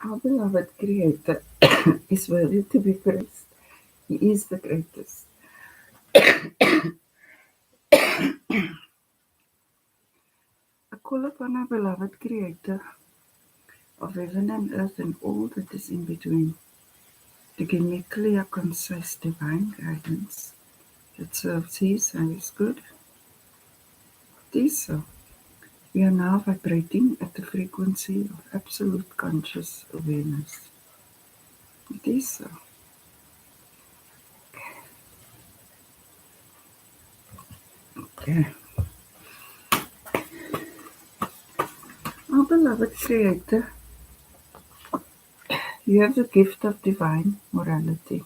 Our beloved Creator is worthy to be praised. He is the greatest. I call upon our beloved Creator of heaven and earth and all that is in between to give me clear, concise, divine guidance that serves His highest good. It is so. We are now vibrating at the frequency of absolute conscious awareness. It is so. Okay. Our beloved Creator, you have the gift of divine morality.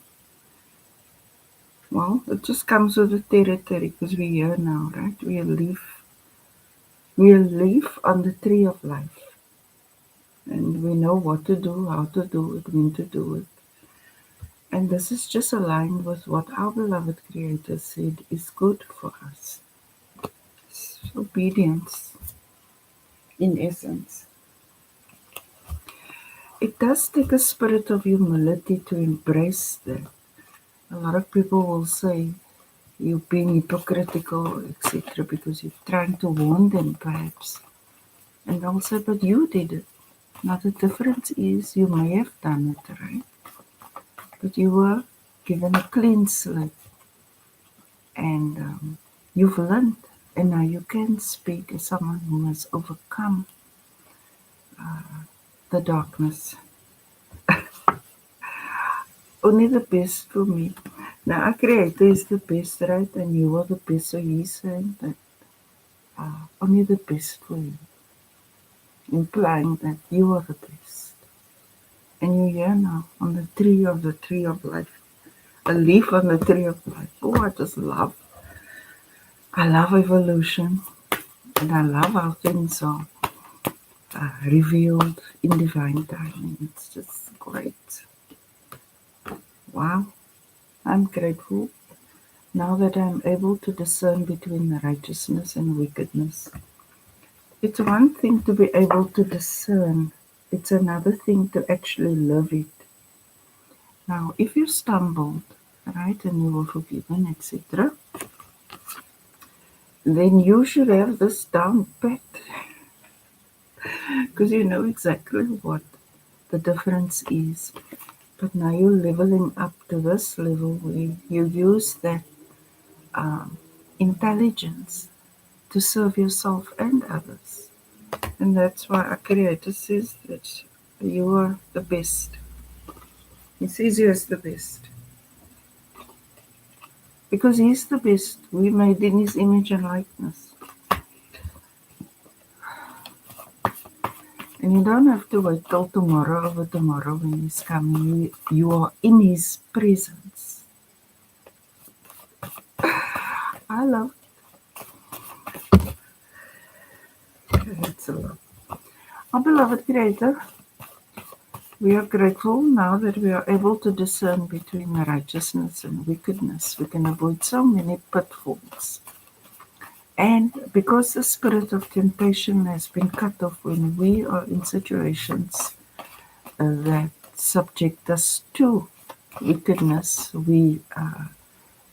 Well, it just comes with the territory because we're here now, right? We live on the tree of life. And we know what to do, how to do it, when to do it. And this is just aligned with what our beloved Creator said is good for us. It's obedience, in essence. It does take a spirit of humility to embrace that. A lot of people will say you're being hypocritical, etc., because you're trying to warn them, perhaps. And I'll say, but you did it. Now, the difference is you may have done it, right? But you were given a clean slate and you've learned. And now you can speak as someone who has overcome the darkness. Only the best for me. Now, our Creator is the best, right? And you are the best. So He's saying that only the best for you, implying that you are the best. And you're here now on the tree of life. A leaf on the tree of life. Oh, I love evolution, and I love how things are revealed in divine timing. It's just great. Wow, I'm grateful now that I'm able to discern between righteousness and wickedness. It's one thing to be able to discern, it's another thing to actually live it. Now, if you stumbled, right, and you were forgiven, etc., then you should have this down pat because you know exactly what the difference is. But now you're leveling up to this level where you use that intelligence to serve yourself and others. And that's why our Creator says that you are the best. He sees you as the best. Because He's the best. We made in His image and likeness. And you don't have to wait till tomorrow over tomorrow when He's coming. You are in His presence. I love it. It's a lot. Our beloved Creator, we are grateful now that we are able to discern between righteousness and wickedness. We can avoid so many pitfalls. And because the spirit of temptation has been cut off when we are in situations that subject us to wickedness, we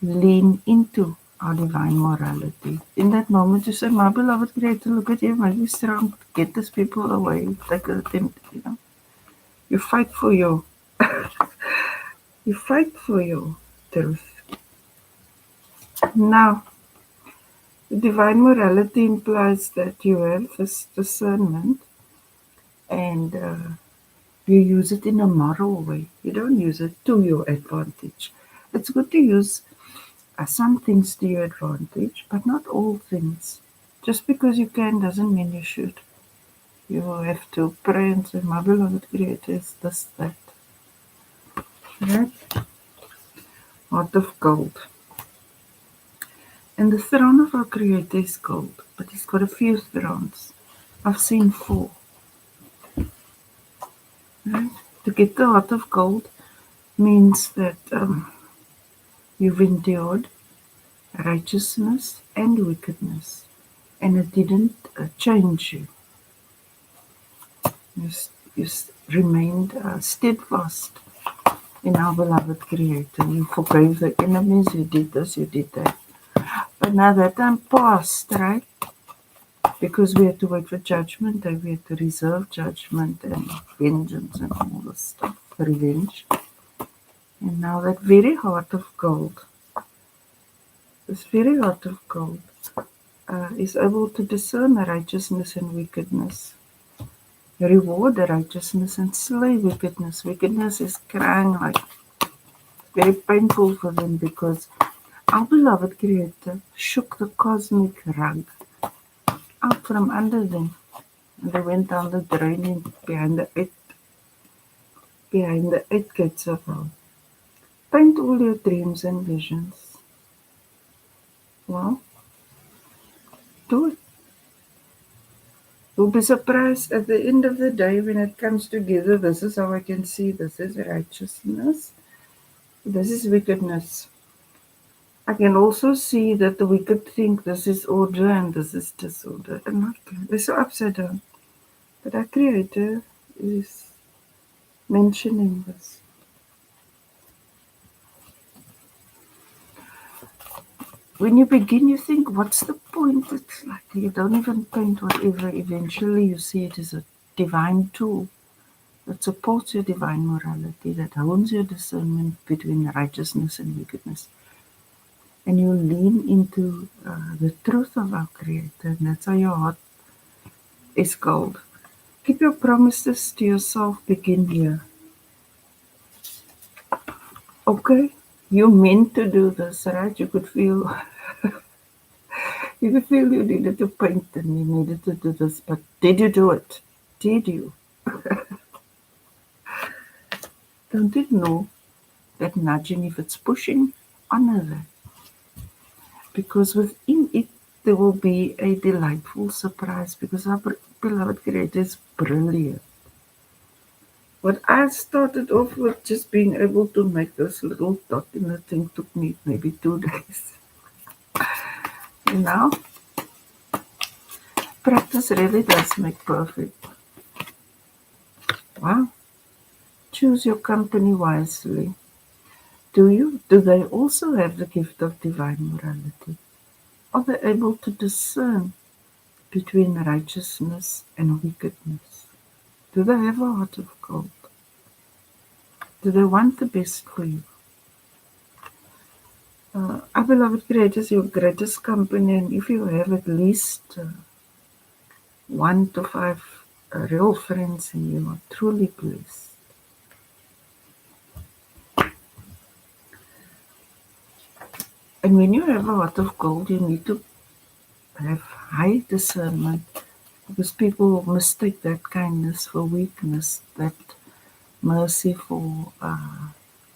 lean into our divine morality. In that moment, you say, my beloved Creator, look at Him, make me strong, get these people away, take them, you fight for your truth. Now, divine morality implies that you have this discernment and you use it in a moral way. You don't use it to your advantage. It's good to use some things to your advantage, but not all things. Just because you can doesn't mean you should. You have to pray and say, my beloved Creator is this, that. Right? Heart of gold. And the throne of our Creator is gold, but He's got a few thrones. I've seen 4. Right? To get the heart of gold means that you've endured righteousness and wickedness, and it didn't change you. You remained steadfast in our beloved Creator. You forgave the enemies. You did this, you did that. But now that time passed, right? Because we had to wait for judgment and we had to reserve judgment and vengeance and all this stuff, revenge. And now that very heart of gold, this very heart of gold, is able to discern righteousness and wickedness, reward righteousness and slay wickedness. Wickedness is crying like very painful for them because our beloved Creator shook the cosmic rug out from under them. And they went down the drain behind the eight gates of hell. Paint all your dreams and visions. Well, do it. You'll be surprised at the end of the day when it comes together. This is how I can see this is righteousness. This is wickedness. I can also see that the wicked think this is order and this is disorder. And okay, they're so upside down. But our Creator is mentioning this. When you begin, you think, what's the point? It's like you don't even paint whatever. Eventually, you see it as a divine tool that supports your divine morality, that hones your discernment between righteousness and wickedness. And you lean into the truth of our Creator, and that's how your heart is gold. Keep your promises to yourself, begin here. Okay, you meant to do this, right? You could feel you needed to paint and you needed to do this, but did you do it? Did you? Don't ignore that nudging if it's pushing, honor that. Because within it there will be a delightful surprise because our beloved Creator is brilliant. What I started off with just being able to make this little dot in the thing took me maybe 2 days. And now, practice really does make perfect. Wow. Choose your company wisely. Do you? Do they also have the gift of divine morality? Are they able to discern between righteousness and wickedness? Do they have a heart of gold? Do they want the best for you? Our beloved Creator is your greatest company, and if you have at least 1 to 5 real friends, and you are truly blessed. And when you have a heart of gold, you need to have high discernment because people mistake that kindness for weakness, that mercy for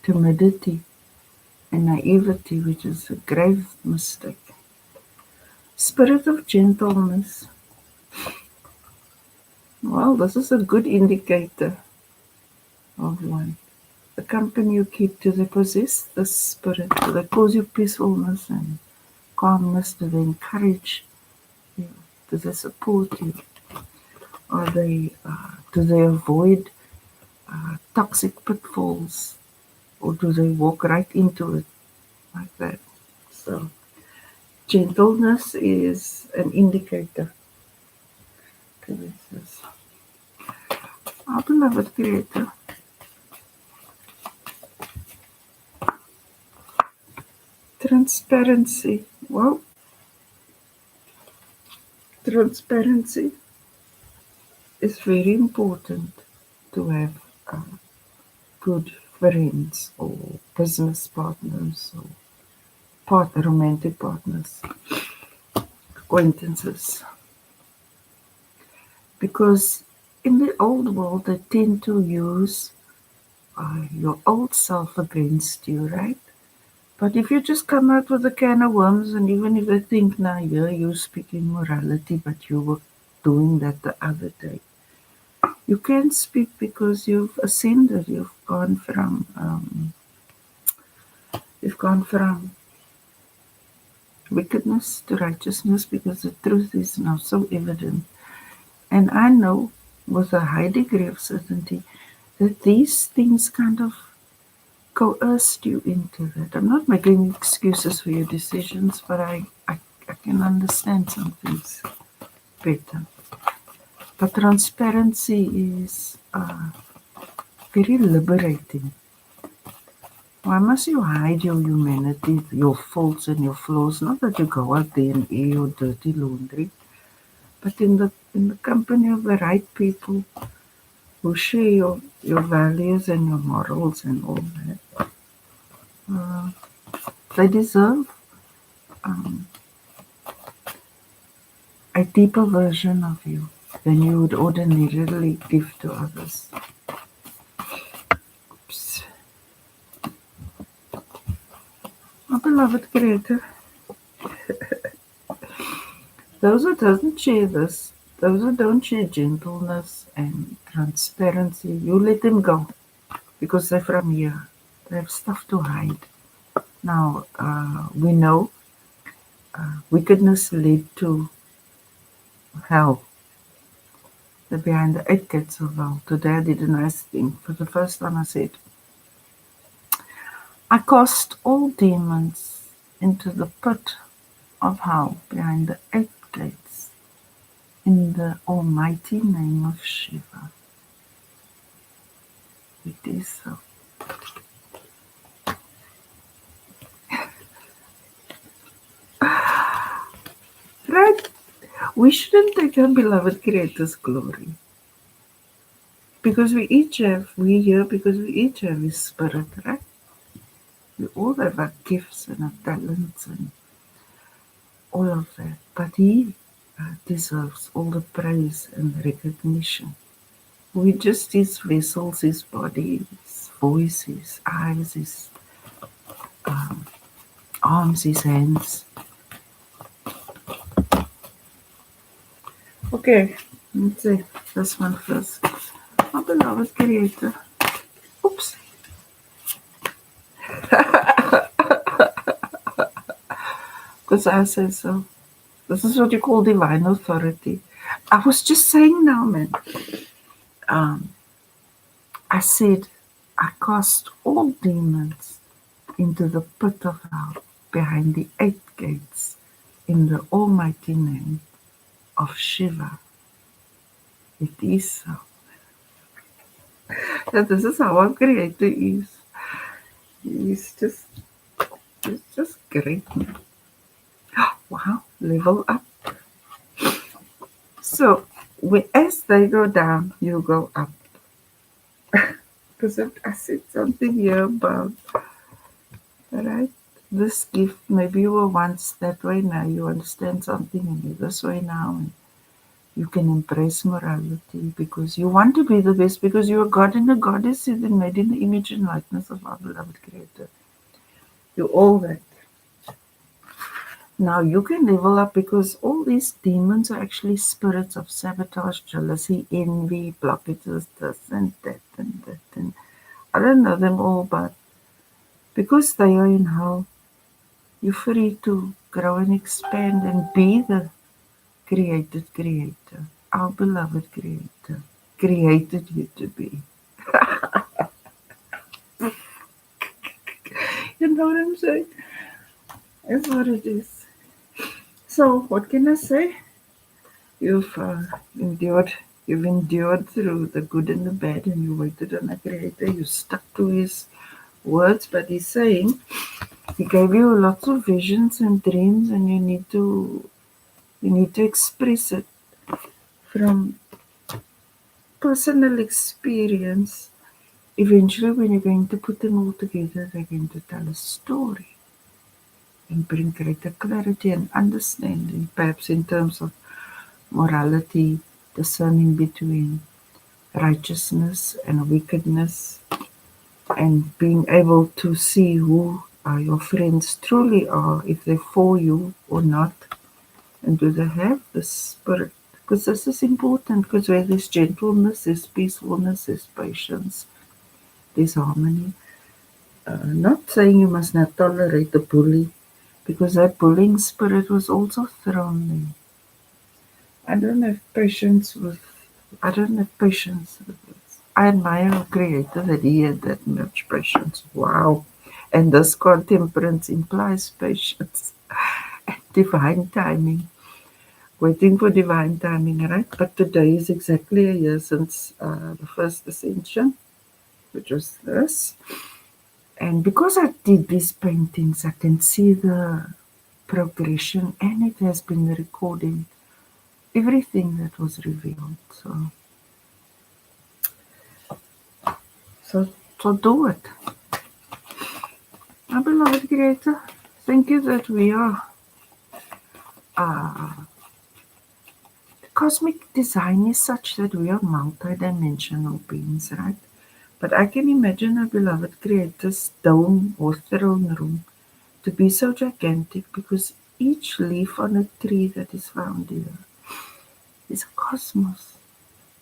timidity and naivety, which is a grave mistake. Spirit of gentleness. Well, this is a good indicator of one. The company you keep, do they possess the spirit? Do they cause you peacefulness and calmness? Do they encourage you? Do they support you? Do they avoid toxic pitfalls, or do they walk right into it like that? So, gentleness is an indicator. Okay, this is our beloved Creator. Transparency. Well, transparency is very important to have good friends or business partners or romantic partners, acquaintances. Because in the old world, they tend to use your old self against you, right? But if you just come out with a can of worms, and even if they think, now you're speaking morality, but you were doing that the other day, you can speak because you've ascended. You've gone from wickedness to righteousness because the truth is now so evident. And I know with a high degree of certainty that these things kind of coerced you into that. I'm not making excuses for your decisions, but I can understand some things better. But transparency is very liberating. Why must you hide your humanity, your faults and your flaws? Not that you go out there and air your dirty laundry, but in the company of the right people who share your values and your morals and all that. Uh, they deserve um, a deeper version of you than you would ordinarily give to others. Oops. My beloved Creator, those who doesn't share this, those who don't share gentleness and transparency, you let them go because they're from here. They have stuff to hide. Now, we know wickedness led to hell. The behind the eight gates of hell. Today I did a nice thing. For the first time I said, I cast all demons into the pit of hell behind the eight gates in the almighty name of Shiva. It is so. Right? We shouldn't take our beloved Creator's glory. Because we here because we each have His Spirit, right? We all have our gifts and our talents and all of that. But He deserves all the praise and recognition. We just His vessels, His body, His voice, His eyes, His um, arms, His hands. Okay, let's see this one first. My beloved Creator. Oops. Because I say so. This is what you call divine authority. I was just saying now, man. Um, I said, I cast all demons into the pit of hell behind the eight gates in the almighty name of Shiva. It is so. That this is how our Creator is. He's just great. Wow, level up. So as they go down, you go up. Because I said something here about, right? This gift, maybe you were once that way, now you understand something and you're this way now. And you can embrace morality because you want to be the best, because you're a god and a goddess is made in the image and likeness of our beloved Creator. You're all that. Now you can level up because all these demons are actually spirits of sabotage, jealousy, envy, blockages, this and that and that. And I don't know them all, but because they are in hell, you're free to grow and expand and be the created Creator, our beloved Creator, created you to be. You know what I'm saying? That's what it is. So, what can I say? You've endured. You've endured through the good and the bad, and you waited on the Creator. You stuck to His words, but He's saying He gave you lots of visions and dreams, and you need to express it from personal experience. Eventually, when you're going to put them all together, they're going to tell a story and bring greater clarity and understanding, perhaps in terms of morality, discerning between righteousness and wickedness, and being able to see who your friends truly are, if they're for you or not, and do they have the spirit. Because this is important, because where there's gentleness, there's peacefulness, there's patience, there's harmony. Not saying you must not tolerate the bully, because that bullying spirit was also thrown there. I don't have patience with I don't have patience with this. I admire a creator that he had that much patience. Wow. And this card temperance implies patience and divine timing. Waiting for divine timing, right? But today is exactly a year since the first ascension, which was this. And because I did these paintings, I can see the progression, and it has been recording everything that was revealed. So, so do it. My beloved Creator, thank you that we are uh, cosmic design is such that we are multidimensional beings, right? But I can imagine our beloved Creator's dome or throne room to be so gigantic because each leaf on a tree that is found here is a cosmos,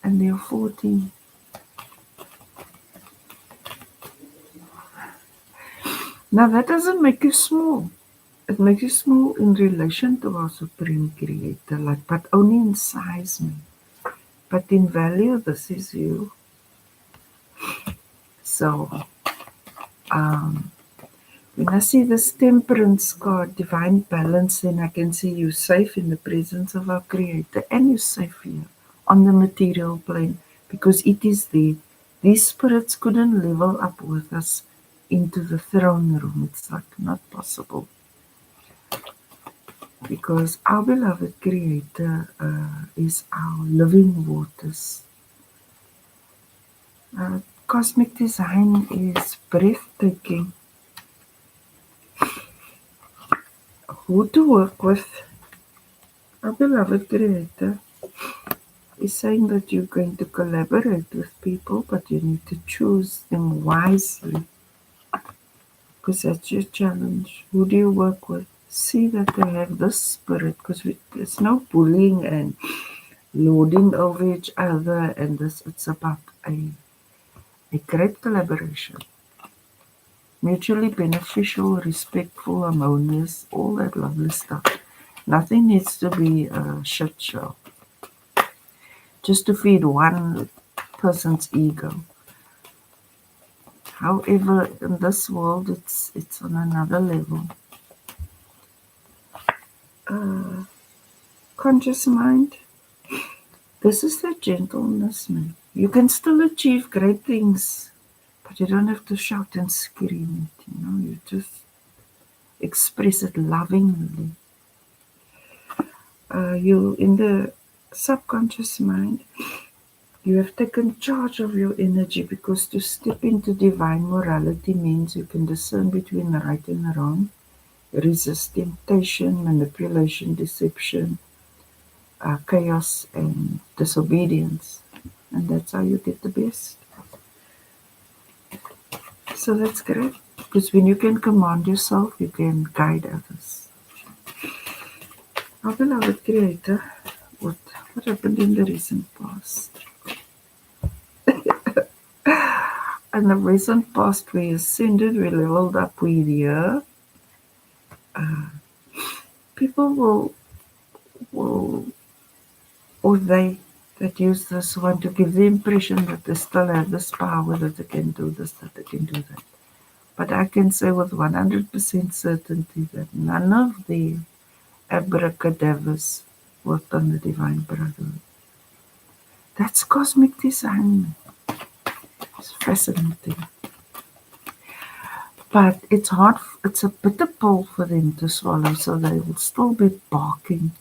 and there are 14. Now that doesn't make you small. It makes you small in relation to our Supreme Creator, like, but only in size, man. But in value, this is you. So, um, when I see this temperance card, divine balance, then I can see you safe in the presence of our Creator, and you're safe here on the material plane because it is there. These spirits couldn't level up with us into the throne room. It's like not possible because our beloved Creator is our living waters. Cosmic design is breathtaking. Who to work with? Our beloved Creator is saying that you're going to collaborate with people, but you need to choose them wisely because that's your challenge. Who do you work with? See that they have this spirit because there's no bullying and lording over each other, and this it's about a great collaboration. Mutually beneficial, respectful, harmonious, all that lovely stuff. Nothing needs to be a shit show just to feed one person's ego. However, in this world, it's on another level. Uh, Conscious mind, this is the gentleness, man. You can still achieve great things, but you don't have to shout and scream it. You just express it lovingly. You in the subconscious mind, you have taken charge of your energy because to step into divine morality means you can discern between the right and the wrong, resist temptation, manipulation, deception, chaos, and disobedience. And that's how you get the best. So that's great because when you can command yourself, you can guide others. Our beloved Creator, what happened in the recent past? In the recent past, we ascended, we leveled up, we're here. People will or they that use this want to give the impression that they still have this power, that they can do this, that they can do that. But I can say with 100% certainty that none of the abracadabras worked on the Divine Brotherhood. That's cosmic design. It's fascinating. But it's hard, it's a bitter pill for them to swallow, so they will still be barking,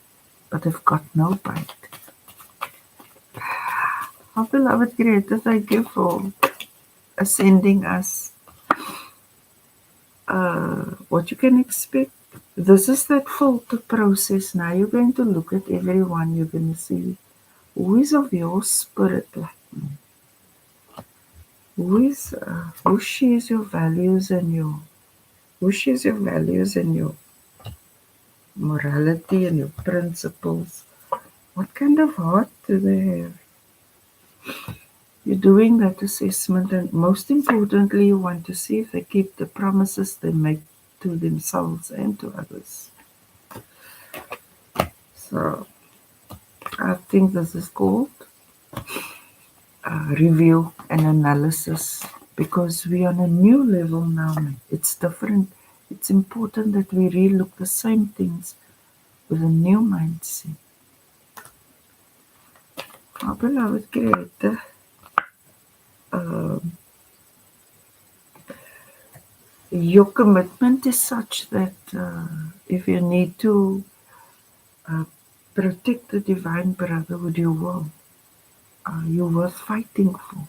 but they've got no bite. Our beloved Creator, thank you for ascending us. What you can expect. This is that filter process. Now you're going to look at everyone. You're going to see who is of your spirit like me. Who shares your values and your morality and your principles. What kind of heart do they have? You're doing that assessment, and most importantly, you want to see if they keep the promises they make to themselves and to others. So I think this is called review and analysis because we're on a new level now. It's different. It's important that we relook the same things with a new mindset. Our beloved Creator, um, your commitment is such that if you need to uh, protect the divine brotherhood, you will. You're worth fighting for.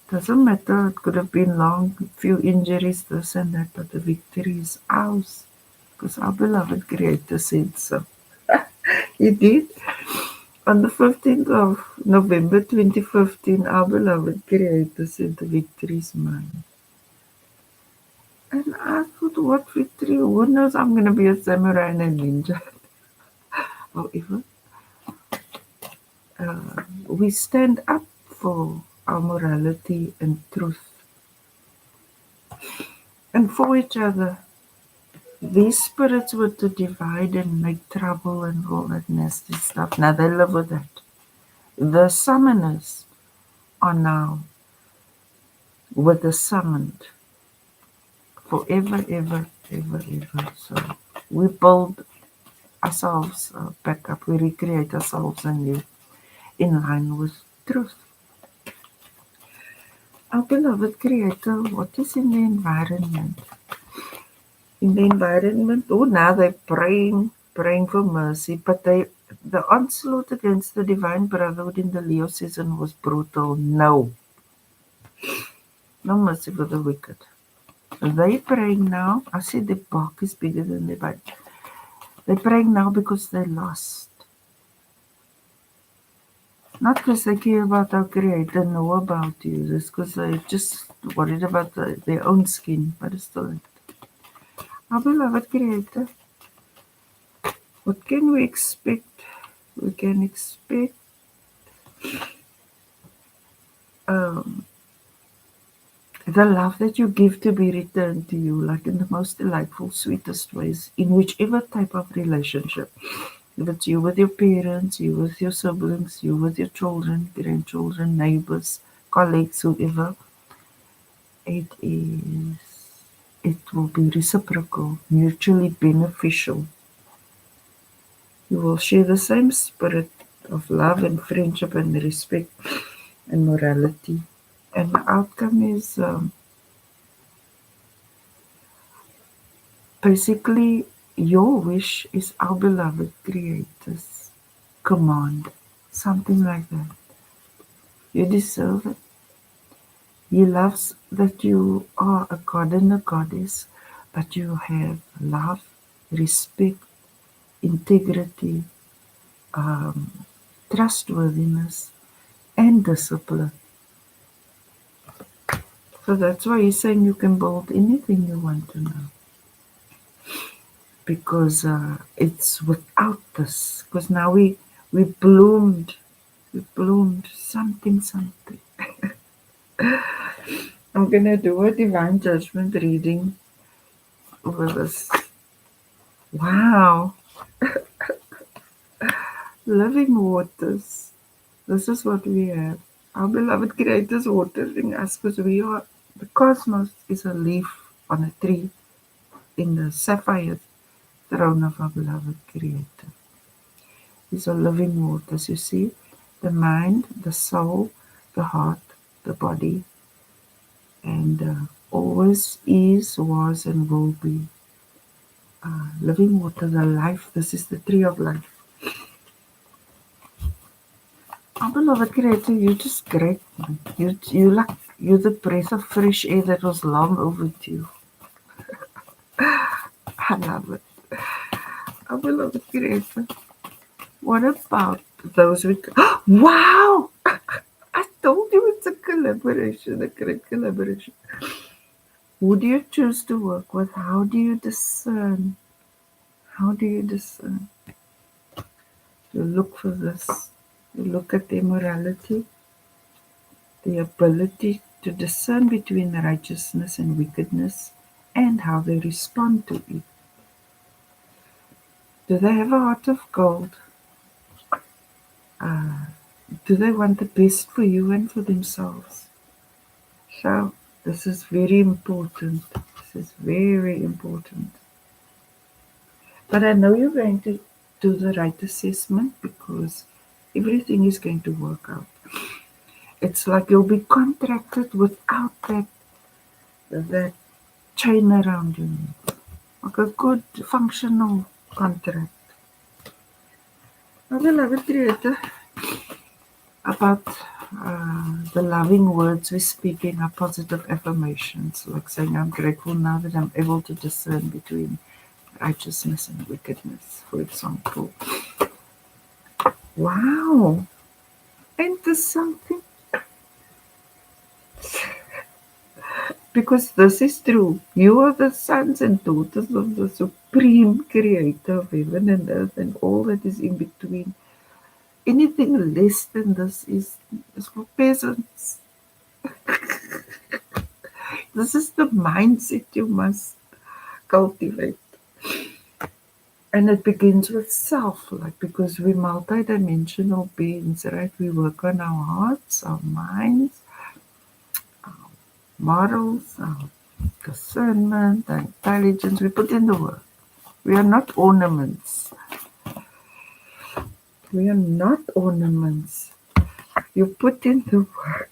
Doesn't matter, it could have been long, few injuries, this and that, but the victory is ours. Because our beloved Creator said so. He did. On the 15th of November 2015, our beloved Creator said the victory is mine. And I thought, what victory? Who knows I'm going to be a samurai and a ninja? However, we stand up for our morality and truth and for each other. These spirits were to divide and make trouble and all that nasty stuff. Now they live with that. The summoners are now with the summoned forever, ever, ever, ever. So we build ourselves back up. We recreate ourselves anew in line with truth. Our beloved Creator, what is in the environment? In the environment, now they're praying for mercy, but the onslaught against the divine brotherhood in the Leo season was brutal. No mercy for the wicked. They praying now. I said the bark is bigger than the bite. They're praying now because they lost. Not because they care about our Creator, know about you. It's because they're just worried about their own skin. But it's still, our beloved Creator, what can we expect? We can expect um, the love that you give to be returned to you, like in the most delightful, sweetest ways, in whichever type of relationship. If it's you with your parents, you with your siblings, you with your children, grandchildren, neighbors, colleagues, whoever, it will be reciprocal, mutually beneficial. You will share the same spirit of love and friendship and respect and morality. And the outcome is basically your wish is our beloved Creator's command. Something like that. You deserve it. He loves that you are a god and a goddess, but you have love, respect, integrity, um, trustworthiness, and discipline. So that's why he's saying you can build anything you want to know. Because it's without this. Because now we bloomed. We bloomed something. I'm going to do a divine judgment reading over this. Wow. Living waters. This is what we have. Our beloved Creator's watering us because we are, the cosmos is a leaf on a tree in the sapphire throne of our beloved Creator. These are living waters, you see. The mind, the soul, the heart, the body, and always is, was, and will be. Living water, the life. This is the tree of life. Our beloved Creator, you're just great, man. You're the breath of fresh air that was long overdue. I love it. Our beloved Creator. What about those we? Wow! I told you it's a collaboration, a great collaboration. Who do you choose to work with? How do you discern? How do you discern? You look for this. You look at their morality, the ability to discern between righteousness and wickedness, and how they respond to it. Do they have a heart of gold? Do Do they want the best for you and for themselves? So, this is very important. This is very important. But I know you're going to do the right assessment because everything is going to work out. It's like you'll be contracted without that chain around you. Like a good functional contract. Now, beloved creator, about the loving words we speak in our positive affirmations, like saying, I'm grateful now that I'm able to discern between righteousness and wickedness, for example. Wow! Ain't this something? Because this is true. You are the sons and daughters of the supreme creator of heaven and earth and all that is in between. Anything less than this is for peasants. This is the mindset you must cultivate. And it begins with self, like because we're multidimensional beings, right? We work on our hearts, our minds, morals, our discernment, our intelligence. We put in the work. We are not ornaments. We are not ornaments. You put in the work.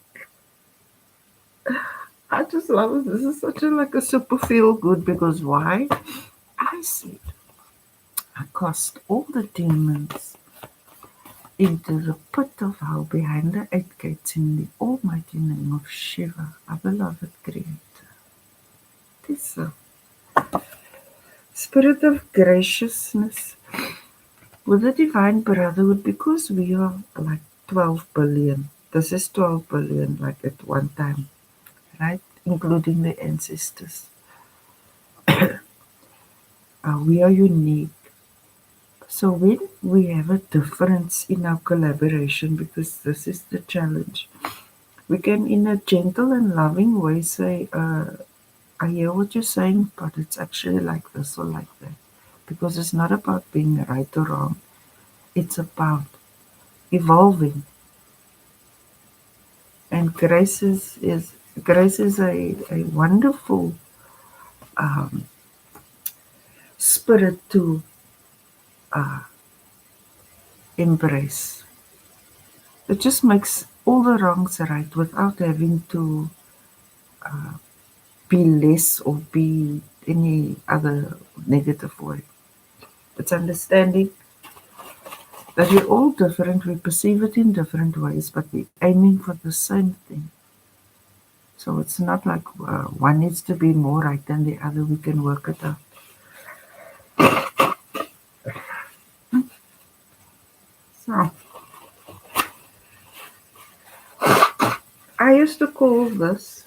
I just love it. This is such a like a super feel good because why? I said I cast all the demons into the pit of hell behind the 8 gates in the almighty name of Shiva, our beloved creator. This spirit of graciousness with the divine brotherhood, because we are like 12 billion. This is 12 billion like at one time, right? Including the ancestors. We are unique. So when we have a difference in our collaboration, because this is the challenge, we can in a gentle and loving way say, I hear what you're saying, but it's actually like this or like that. Because it's not about being right or wrong. It's about evolving. And grace is a wonderful um, spirit to uh, embrace. It just makes all the wrongs right without having to be less or be any other negative way. It's understanding that we're all different, we perceive it in different ways, but we're aiming for the same thing. So it's not like one needs to be more right than the other, we can work it out. So I used to call this,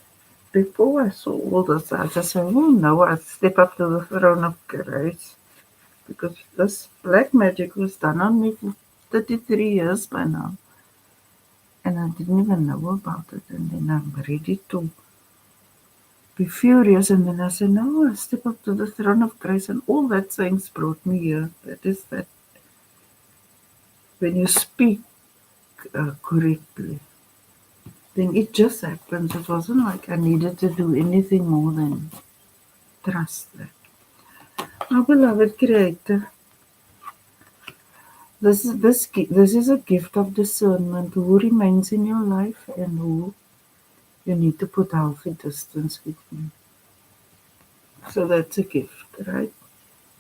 before I saw all this, I just said, oh no, I step up to the throne of grace. Because this black magic was done on me for 33 years by now. And I didn't even know about it. And then I'm ready to be furious. And then I said, no, I step up to the throne of grace. And all that things brought me here. That is that when you speak correctly, then it just happens. It wasn't like I needed to do anything more than trust that. Our beloved Creator, this is a gift of discernment. Who remains in your life and who you need to put healthy distance between. So that's a gift, right?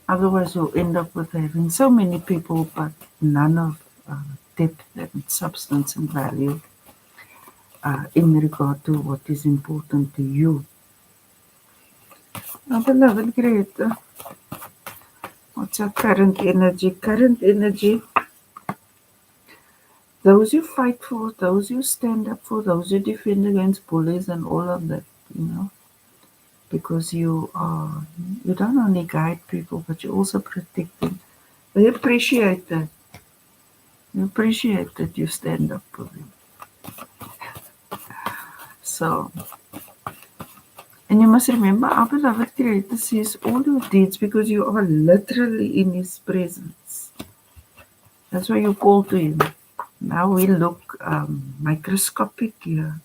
Otherwise, you'll end up with having so many people, but none of depth and substance and value in regard to what is important to you. Our beloved Creator, what's your current energy? Current energy, those you fight for, those you stand up for, those you defend against bullies and all of that, because you don't only guide people, but you also protect them. They appreciate that. They appreciate that you stand up for them. So, and you must remember, our beloved Creator sees all your deeds because you are literally in His presence. That's why you call to Him. Now we look microscopic here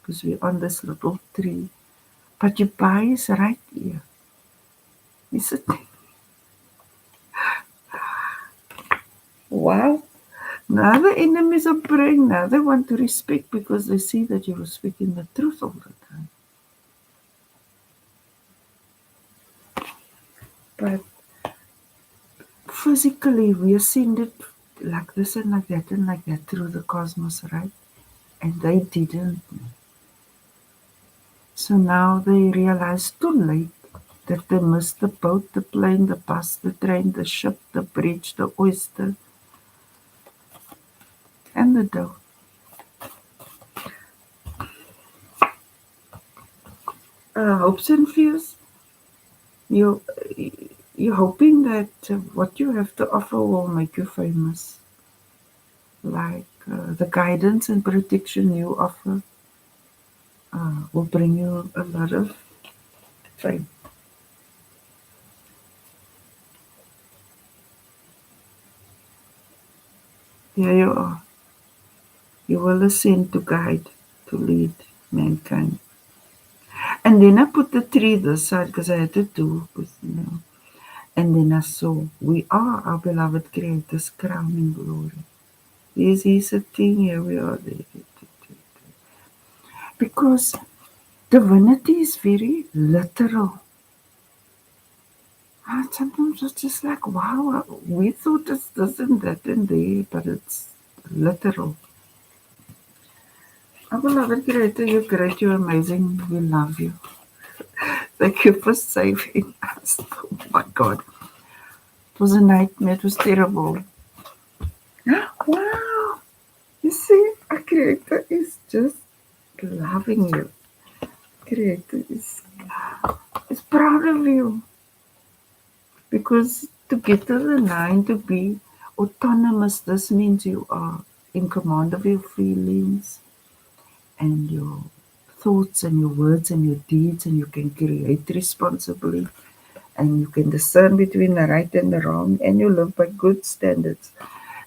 because we're on this little tree. But your pie is right here. Is it? Wow. Now the enemies are praying. Now they want to respect because they see that you are speaking the truth all the time. But physically, we ascended like this and like that through the cosmos, right? And they didn't. So now they realize too late that they missed the boat, the plane, the bus, the train, the ship, the bridge, the oyster, and the dough. Hopes and fears. You, you're hoping that what you have to offer will make you famous, like the guidance and protection you offer will bring you a lot of fame. Here you are. You will ascend to guide, to lead mankind. And then I put the tree this side because I had to do with, And then I saw we are our beloved Creator's crowning glory. This is a thing here we are there. Because divinity is very literal. And sometimes it's just like, wow, we thought it's this and that and there, but it's literal. Our beloved Creator, you're great, you're amazing, we love you. Thank you for saving us. Oh my God. It was a nightmare, it was terrible. Wow. You see, our Creator is just loving you. Creator is proud of you. Because to get to the line, to be autonomous, this means you are in command of your feelings and your thoughts and your words and your deeds, and you can create responsibly and you can discern between the right and the wrong, and you live by good standards.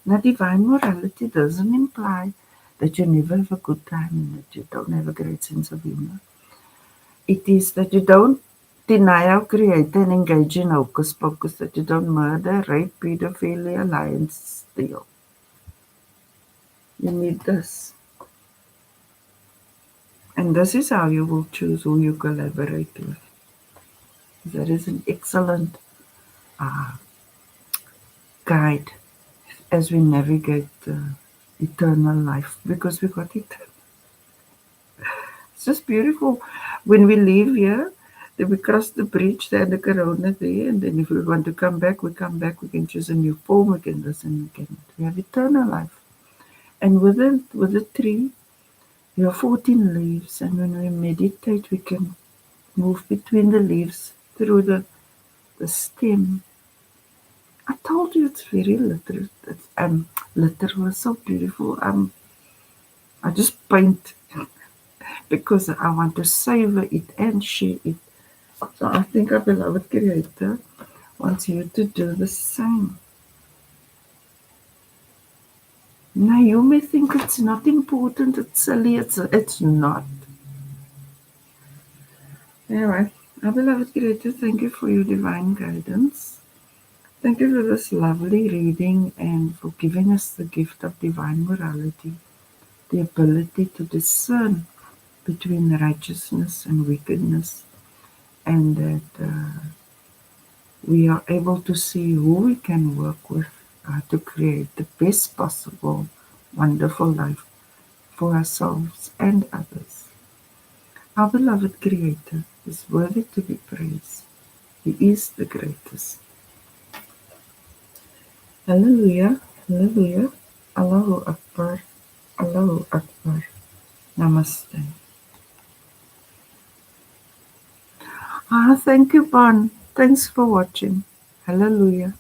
Now, divine morality doesn't imply that you never have a good time and that you don't have a great sense of humor. It is that you don't deny our Creator and engage in hocus pocus, that you don't murder, rape, pedophilia, lie, and steal. You need this. And this is how you will choose who you collaborate with. That is an excellent uh, guide as we navigate eternal life because we got it. It's just beautiful. When we leave here, then we cross the bridge, there the corona there, and then if we want to come back, we come back. We can choose a new form, we can this and we can. We have eternal life. And with the tree, we have 14 leaves, and when we meditate, we can move between the leaves through the stem. I told you it's very literal. Literal is so beautiful. I just paint because I want to savor it and share it. So I think our beloved Creator wants you to do the same. Now you may think it's not important, it's silly, it's not. Anyway, our beloved Creator, thank you for your divine guidance. Thank you for this lovely reading and for giving us the gift of divine morality, the ability to discern between righteousness and wickedness, and that we are able to see who we can work with to create the best possible, wonderful life for ourselves and others. Our beloved Creator is worthy to be praised. He is the greatest. Hallelujah, Hallelujah, Allahu Akbar, Allahu Akbar. Namaste. Thank you, Bon. Thanks for watching. Hallelujah.